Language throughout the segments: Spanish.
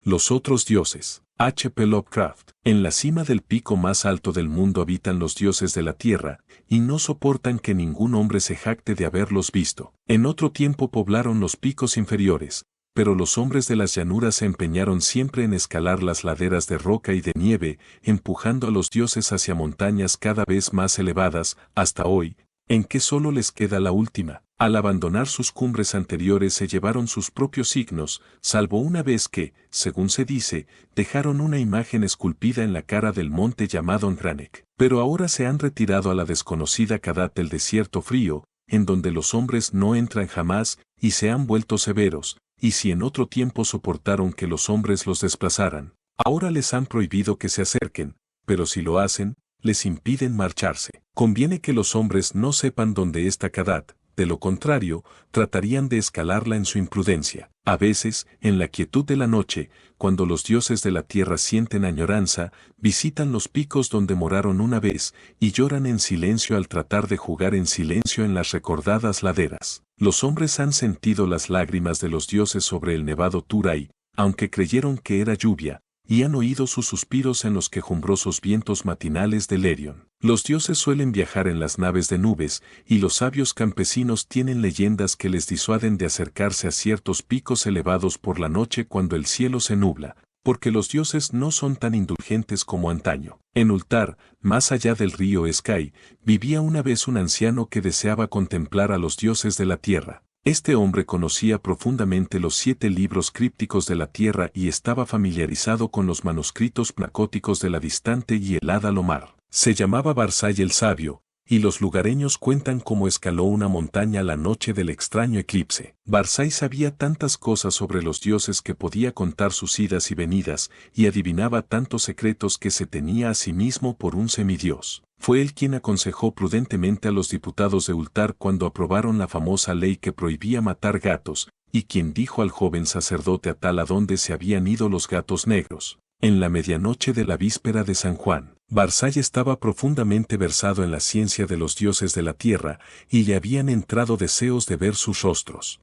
Los otros dioses. H. P. Lovecraft. En la cima del pico más alto del mundo habitan los dioses de la tierra, y no soportan que ningún hombre se jacte de haberlos visto. En otro tiempo poblaron los picos inferiores, pero los hombres de las llanuras se empeñaron siempre en escalar las laderas de roca y de nieve, empujando a los dioses hacia montañas cada vez más elevadas, hasta hoy, en que solo les queda la última. Al abandonar sus cumbres anteriores se llevaron sus propios signos, salvo una vez que, según se dice, dejaron una imagen esculpida en la cara del monte llamado Ngranek. Pero ahora se han retirado a la desconocida Kadat del desierto frío, en donde los hombres no entran jamás, y se han vuelto severos, y si en otro tiempo soportaron que los hombres los desplazaran, ahora les han prohibido que se acerquen, pero si lo hacen, les impiden marcharse. Conviene que los hombres no sepan dónde está Kadat, de lo contrario, tratarían de escalarla en su imprudencia. A veces, en la quietud de la noche, cuando los dioses de la tierra sienten añoranza, visitan los picos donde moraron una vez, y lloran en silencio al tratar de jugar en silencio en las recordadas laderas. Los hombres han sentido las lágrimas de los dioses sobre el nevado Turay, aunque creyeron que era lluvia, y han oído sus suspiros en los quejumbrosos vientos matinales del Helion. Los dioses suelen viajar en las naves de nubes, y los sabios campesinos tienen leyendas que les disuaden de acercarse a ciertos picos elevados por la noche cuando el cielo se nubla, porque los dioses no son tan indulgentes como antaño. En Ultar, más allá del río Sky, vivía una vez un anciano que deseaba contemplar a los dioses de la tierra. Este hombre conocía profundamente los 7 libros crípticos de la tierra y estaba familiarizado con los manuscritos placóticos de la distante y helada Lomar. Se llamaba Barzai el Sabio, y los lugareños cuentan cómo escaló una montaña la noche del extraño eclipse. Barzai sabía tantas cosas sobre los dioses que podía contar sus idas y venidas, y adivinaba tantos secretos que se tenía a sí mismo por un semidios. Fue él quien aconsejó prudentemente a los diputados de Ultar cuando aprobaron la famosa ley que prohibía matar gatos, y quien dijo al joven sacerdote Atal a dónde se habían ido los gatos negros. En la medianoche de la víspera de San Juan, Barzai estaba profundamente versado en la ciencia de los dioses de la tierra, y le habían entrado deseos de ver sus rostros.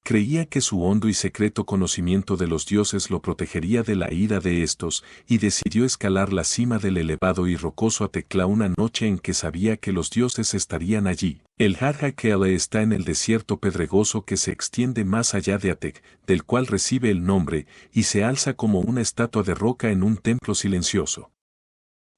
Creía que su hondo y secreto conocimiento de los dioses lo protegería de la ira de estos, y decidió escalar la cima del elevado y rocoso Atekla una noche en que sabía que los dioses estarían allí. El Har-Hakele está en el desierto pedregoso que se extiende más allá de Atek, del cual recibe el nombre, y se alza como una estatua de roca en un templo silencioso.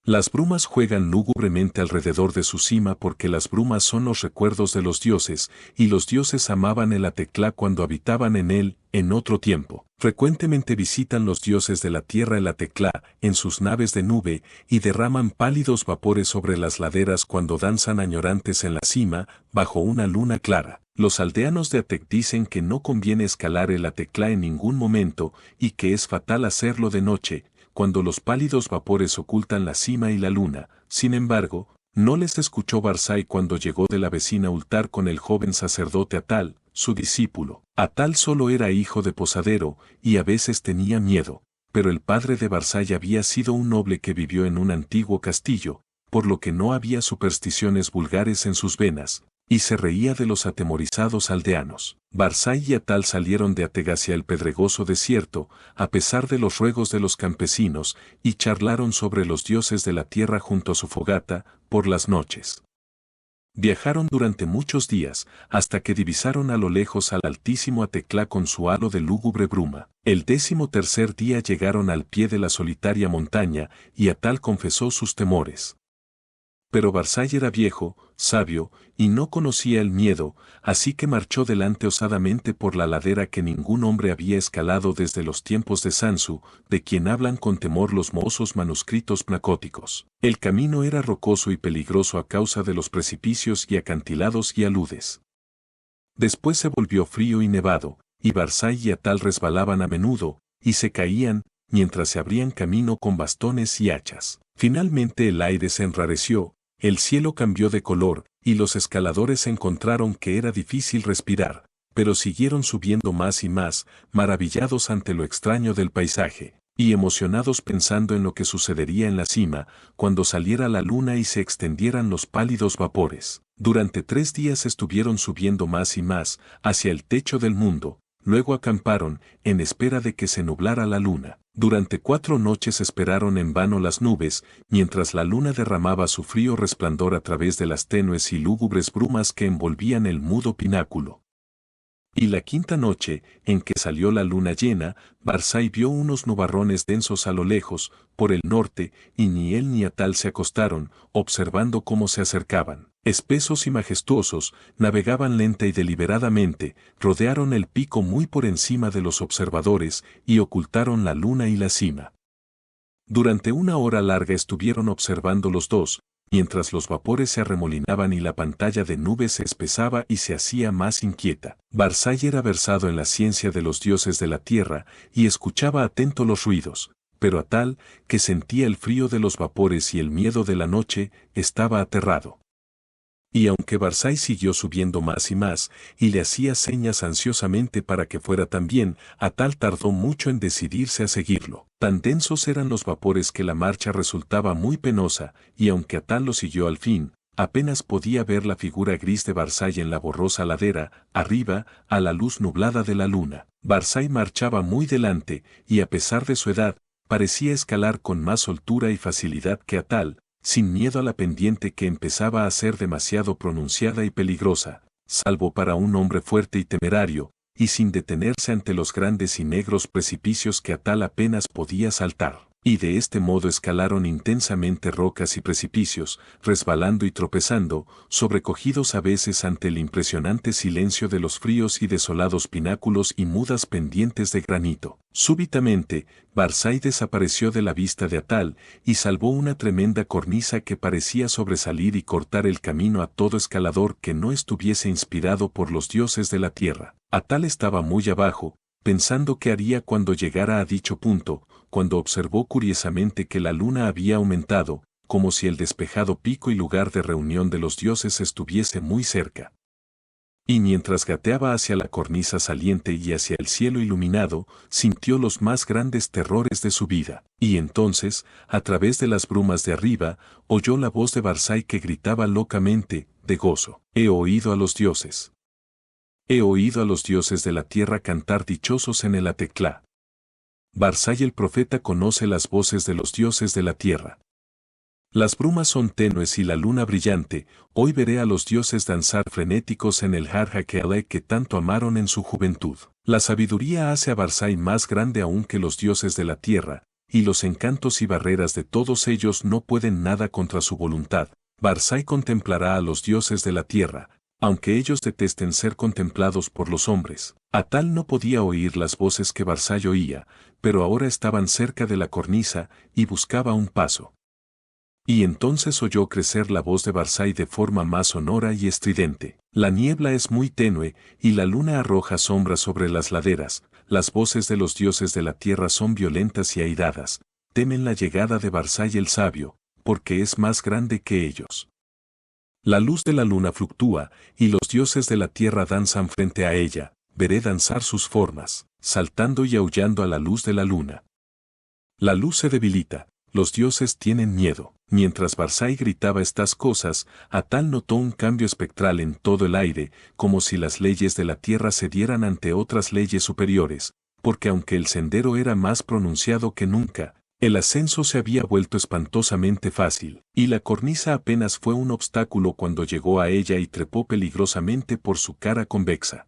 Las brumas juegan lúgubremente alrededor de su cima porque las brumas son los recuerdos de los dioses, y los dioses amaban el Atekla cuando habitaban en él, en otro tiempo. Frecuentemente visitan los dioses de la tierra el Atekla, en sus naves de nube, y derraman pálidos vapores sobre las laderas cuando danzan añorantes en la cima, bajo una luna clara. Los aldeanos de Atek dicen que no conviene escalar el Atekla en ningún momento, y que es fatal hacerlo de noche, cuando los pálidos vapores ocultan la cima y la luna. Sin embargo, no les escuchó Barzai cuando llegó de la vecina Ultar con el joven sacerdote Atal, su discípulo. Atal solo era hijo de posadero, y a veces tenía miedo, pero el padre de Barzai había sido un noble que vivió en un antiguo castillo, por lo que no había supersticiones vulgares en sus venas, y se reía de los atemorizados aldeanos. Barzai y Atal salieron de Ateg hacia el pedregoso desierto, a pesar de los ruegos de los campesinos, y charlaron sobre los dioses de la tierra junto a su fogata, por las noches. Viajaron durante muchos días, hasta que divisaron a lo lejos al altísimo Atekla con su halo de lúgubre bruma. El 13º día llegaron al pie de la solitaria montaña, y Atal confesó sus temores. Pero Barzai era viejo, sabio, y no conocía el miedo, así que marchó delante osadamente por la ladera que ningún hombre había escalado desde los tiempos de Sansu, de quien hablan con temor los mohosos manuscritos placóticos. El camino era rocoso y peligroso a causa de los precipicios y acantilados y aludes. Después se volvió frío y nevado, y Barzai y Atal resbalaban a menudo, y se caían, mientras se abrían camino con bastones y hachas. Finalmente el aire se enrareció, el cielo cambió de color, y los escaladores encontraron que era difícil respirar, pero siguieron subiendo más y más, maravillados ante lo extraño del paisaje, y emocionados pensando en lo que sucedería en la cima, cuando saliera la luna y se extendieran los pálidos vapores. Durante 3 días estuvieron subiendo más y más, hacia el techo del mundo, luego acamparon, en espera de que se nublara la luna. Durante 4 noches esperaron en vano las nubes, mientras la luna derramaba su frío resplandor a través de las tenues y lúgubres brumas que envolvían el mudo pináculo. Y la 5ª noche, en que salió la luna llena, Barzai vio unos nubarrones densos a lo lejos, por el norte, y ni él ni Atal se acostaron, observando cómo se acercaban. Espesos y majestuosos, navegaban lenta y deliberadamente, rodearon el pico muy por encima de los observadores, y ocultaron la luna y la cima. Durante 1 hora larga estuvieron observando los dos, mientras los vapores se arremolinaban y la pantalla de nubes se espesaba y se hacía más inquieta. Barzai era versado en la ciencia de los dioses de la tierra y escuchaba atento los ruidos, pero Atal, que sentía el frío de los vapores y el miedo de la noche, estaba aterrado. Y aunque Barzai siguió subiendo más y más, y le hacía señas ansiosamente para que fuera también, Atal tardó mucho en decidirse a seguirlo. Tan densos eran los vapores que la marcha resultaba muy penosa, y aunque Atal lo siguió al fin, apenas podía ver la figura gris de Barzai en la borrosa ladera, arriba, a la luz nublada de la luna. Barzai marchaba muy delante, y a pesar de su edad, parecía escalar con más soltura y facilidad que Atal, sin miedo a la pendiente que empezaba a ser demasiado pronunciada y peligrosa, salvo para un hombre fuerte y temerario, y sin detenerse ante los grandes y negros precipicios que Atal apenas podía saltar. Y de este modo escalaron intensamente rocas y precipicios, resbalando y tropezando, sobrecogidos a veces ante el impresionante silencio de los fríos y desolados pináculos y mudas pendientes de granito. Súbitamente, Barzai desapareció de la vista de Atal y salvó una tremenda cornisa que parecía sobresalir y cortar el camino a todo escalador que no estuviese inspirado por los dioses de la tierra. Atal estaba muy abajo, pensando qué haría cuando llegara a dicho punto, cuando observó curiosamente que la luna había aumentado, como si el despejado pico y lugar de reunión de los dioses estuviese muy cerca. Y mientras gateaba hacia la cornisa saliente y hacia el cielo iluminado, sintió los más grandes terrores de su vida. Y entonces, a través de las brumas de arriba, oyó la voz de Barzai que gritaba locamente, de gozo: «He oído a los dioses. He oído a los dioses de la tierra cantar dichosos en el Ateclá». Barzai el profeta conoce las voces de los dioses de la tierra. Las brumas son tenues y la luna brillante, hoy veré a los dioses danzar frenéticos en el Har-Hakele que tanto amaron en su juventud. La sabiduría hace a Barzai más grande aún que los dioses de la tierra, y los encantos y barreras de todos ellos no pueden nada contra su voluntad. Barzai contemplará a los dioses de la tierra, aunque ellos detesten ser contemplados por los hombres. Atal no podía oír las voces que Barzai oía, pero ahora estaban cerca de la cornisa y buscaba un paso. Y entonces oyó crecer la voz de Barzai de forma más sonora y estridente. La niebla es muy tenue y la luna arroja sombras sobre las laderas. Las voces de los dioses de la tierra son violentas y airadas. Temen la llegada de Barzai el sabio, porque es más grande que ellos. La luz de la luna fluctúa, y los dioses de la tierra danzan frente a ella. Veré danzar sus formas, saltando y aullando a la luz de la luna. La luz se debilita, los dioses tienen miedo. Mientras Barzai gritaba estas cosas, Atal notó un cambio espectral en todo el aire, como si las leyes de la tierra cedieran ante otras leyes superiores, porque aunque el sendero era más pronunciado que nunca, el ascenso se había vuelto espantosamente fácil, y la cornisa apenas fue un obstáculo cuando llegó a ella y trepó peligrosamente por su cara convexa.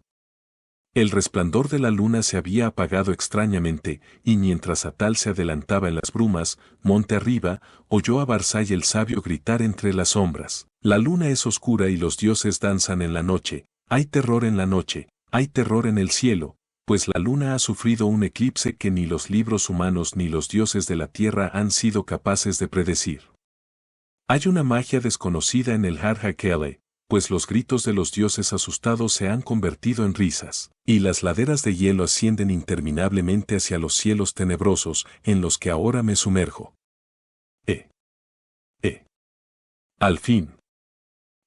El resplandor de la luna se había apagado extrañamente, y mientras Atal se adelantaba en las brumas, monte arriba, oyó a Barzai el sabio gritar entre las sombras: «La luna es oscura y los dioses danzan en la noche, hay terror en la noche, hay terror en el cielo, pues la luna ha sufrido un eclipse que ni los libros humanos ni los dioses de la tierra han sido capaces de predecir. Hay una magia desconocida en el Har-Hakele, pues los gritos de los dioses asustados se han convertido en risas, y las laderas de hielo ascienden interminablemente hacia los cielos tenebrosos en los que ahora me sumerjo. Al fin,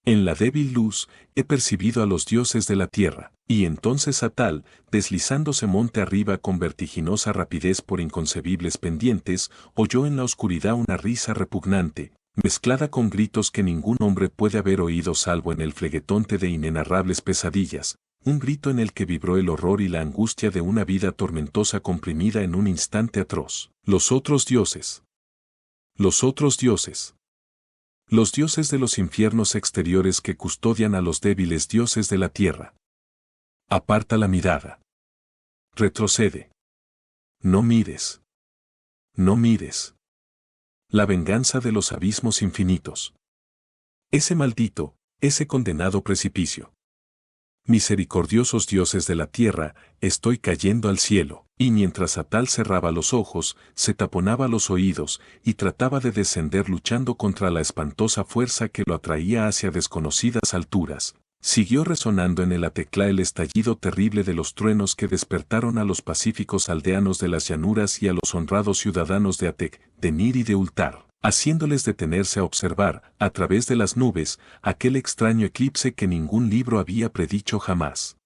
en la débil luz, he percibido a los dioses de la tierra». Y entonces Atal, deslizándose monte arriba con vertiginosa rapidez por inconcebibles pendientes, oyó en la oscuridad una risa repugnante, mezclada con gritos que ningún hombre puede haber oído salvo en el flegetonte de inenarrables pesadillas, un grito en el que vibró el horror y la angustia de una vida tormentosa comprimida en un instante atroz. Los otros dioses. Los otros dioses. Los dioses de los infiernos exteriores que custodian a los débiles dioses de la tierra. Aparta la mirada. Retrocede. No mires. No mires. La venganza de los abismos infinitos. Ese maldito, ese condenado precipicio. Misericordiosos dioses de la tierra, estoy cayendo al cielo. Y mientras Atal cerraba los ojos, se taponaba los oídos, y trataba de descender luchando contra la espantosa fuerza que lo atraía hacia desconocidas alturas, siguió resonando en el Ateclá el estallido terrible de los truenos que despertaron a los pacíficos aldeanos de las llanuras y a los honrados ciudadanos de Atec, de Nir y de Ultar, haciéndoles detenerse a observar, a través de las nubes, aquel extraño eclipse que ningún libro había predicho jamás.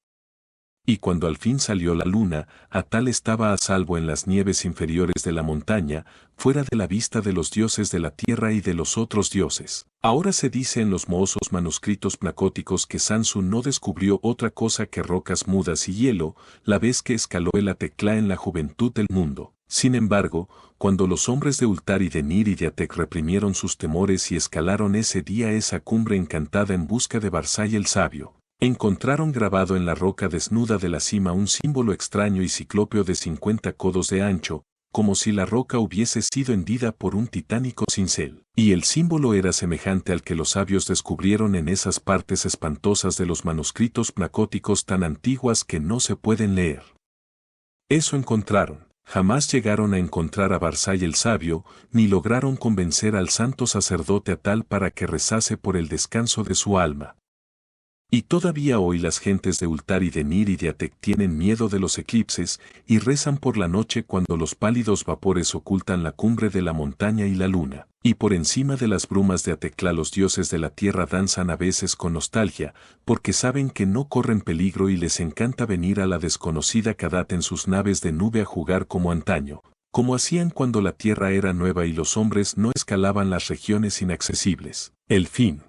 Y cuando al fin salió la luna, Atal estaba a salvo en las nieves inferiores de la montaña, fuera de la vista de los dioses de la tierra y de los otros dioses. Ahora se dice en los mohosos manuscritos placóticos que Sansu no descubrió otra cosa que rocas mudas y hielo, la vez que escaló el Ateclá en la juventud del mundo. Sin embargo, cuando los hombres de Ultar y de Nir y de Atec reprimieron sus temores y escalaron ese día esa cumbre encantada en busca de Barzai el sabio, encontraron grabado en la roca desnuda de la cima un símbolo extraño y ciclópeo de 50 codos de ancho, como si la roca hubiese sido hendida por un titánico cincel. Y el símbolo era semejante al que los sabios descubrieron en esas partes espantosas de los manuscritos placóticos tan antiguas que no se pueden leer. Eso encontraron. Jamás llegaron a encontrar a Barzai el sabio, ni lograron convencer al santo sacerdote Atal para que rezase por el descanso de su alma. Y todavía hoy las gentes de Ultar y de Nir y de Atec tienen miedo de los eclipses y rezan por la noche cuando los pálidos vapores ocultan la cumbre de la montaña y la luna. Y por encima de las brumas de Ateclá los dioses de la tierra danzan a veces con nostalgia, porque saben que no corren peligro y les encanta venir a la desconocida Kadat en sus naves de nube a jugar como antaño, como hacían cuando la tierra era nueva y los hombres no escalaban las regiones inaccesibles. El fin.